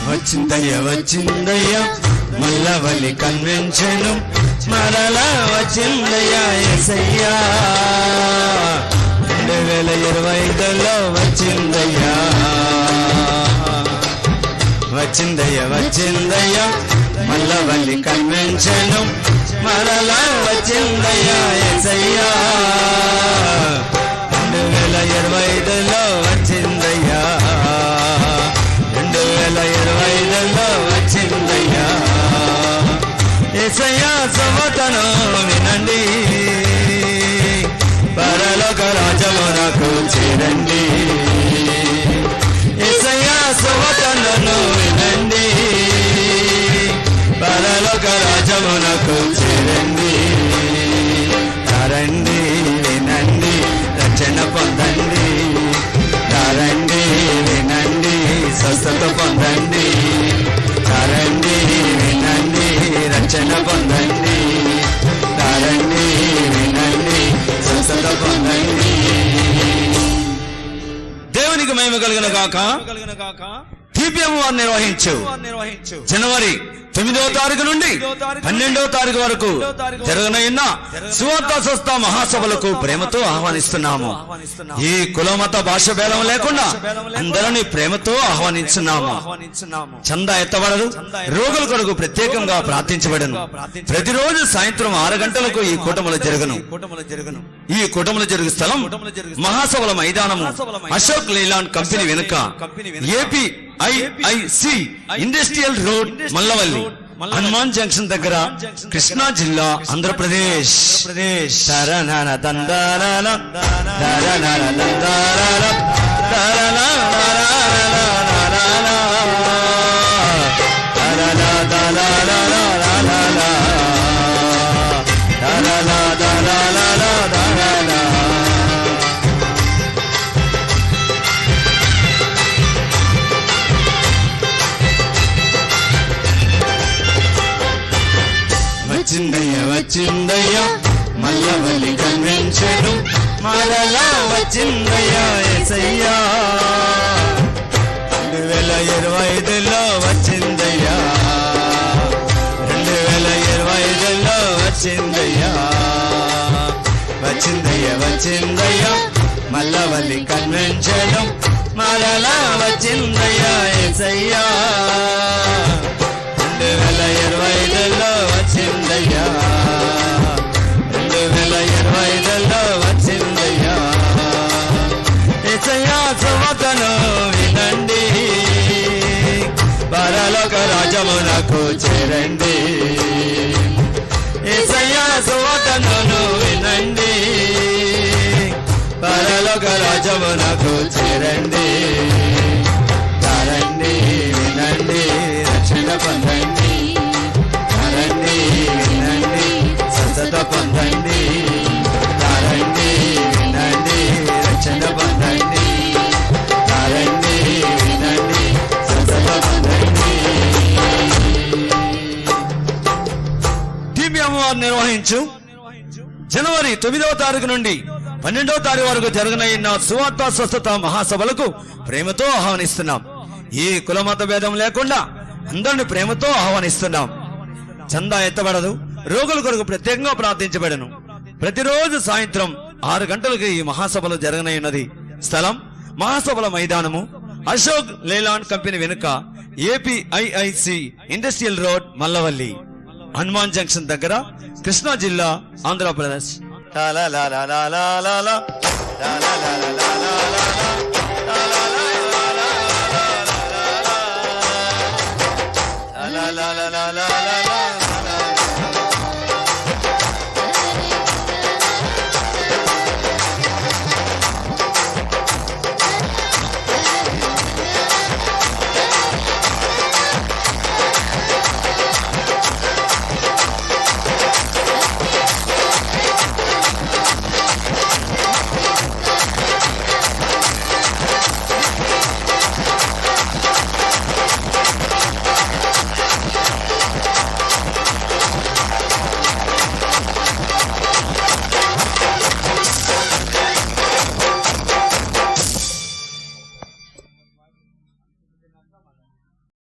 వచ్చిందయ్య వచ్చిందయ్య మల్లవల్లి కన్వెన్షన్ మరలా వచ్చిందయ్యా యేసయ్యా 2025లో వచ్చిందయ్యా వచ్చిందయ్య వచ్చిందయ్య మల్లవల్లి కన్వెన్షన్ మరలా వచ్చిందయ్యా యేసయ్యా 2025లో వచ్చిందయ్యా 2025లో వచ్చిందయ్యా యేసయ్యా సమతను వినండి పరలోక రాజ్యమునకు చేరండి యేసయ్యా సమతను వినండి పరలోక రాజ్యమునకు చేరండి రండి వినండి రక్షణ పొందండి రండి వినండి స్వస్థత పొందండి రండి వినండి రక్షణ పొందండి రండి వినండి స్వస్థత పొందండి. దేవునికి మహిమ కలుగును గాక. TPM వారు నిర్వహించు జనవరి 9వ తారీఖు నుండి 12వ తారీఖు వరకు జరగనున్న సువార్త స్వస్థ మహాసభలకు ప్రేమతో ఆహ్వానిస్తున్నాము. ఈ కులమత భాష భేదం లేకుండా అందరినీ ప్రేమతో ఆహ్వానిస్తున్నాము. చందా ఎత్తబడదు, రోగుల కొరకు ప్రత్యేకంగా ప్రార్థించబడను. ప్రతిరోజు సాయంత్రం 6 గంటలకు ఈ కూటములు జరుగును. ఈ కూటములు జరుగు స్థలం మహాసభల మైదానము, అశోక్ లేలాండ్ కంపెనీ వెనుక, APIIC industrial road, Mallavalli, Hanuman junction దగ్గర, కృష్ణా జిల్లా, ఆంధ్రప్రదేశ్. వచ్చిందయ్య వచ్చిందయ్య మల్లవల్లి కన్వెన్షన్ మరలా వచ్చిందయ్యా యేసయ్యా 2025లో వచ్చిందయ్యా 2025లో వచ్చిందయ్యా వచ్చిందయ్య వచ్చిందయ్య మల్లవల్లి కన్వెన్షన్ మరలా వచ్చిందయ్యా యేసయ్యా 2025లో వచ్చిందయ్యా 2025లో వచ్చిందయ్యా యేసయ్యా సువార్తను వినండి పరలోక రాజ్యమునకు చేరండి యేసయ్యా సువార్తను వినండి పరలోక రాజ్యమునకు చేరండి రండి వినండి రక్షణ పొందండి రండి వినండి స్వస్థత పొందండి రండి వినండి రక్షణ పొందండి రండి వినండి స్వస్థత పొందండి. TPM వారు నిర్వహించు జనవరి 9వ తారీఖు నుండి 12వ తారీఖు వరకు జరగనున్న సువార్త స్వస్థత మహాసభలకు ప్రేమతో ఆహ్వానిస్తున్నాం. ఈ కులమత భేదం లేకుండా అందరిని ప్రేమతో ఆహ్వానిస్తున్నాం. చందా ఎత్తబడదు, రోగుల కొరకు ప్రత్యేకంగా ప్రార్థించబడను. ప్రతిరోజు సాయంత్రం 6 గంటలకు ఈ మహాసభలు జరగనున్నది. స్థలం మహాసభల మైదానము, అశోక్ లేలాండ్ కంపెనీ వెనుక, APIIC industrial road, Mallavalli, Hanuman junction దగ్గర, కృష్ణా జిల్లా, Andhra Pradesh. la la la la la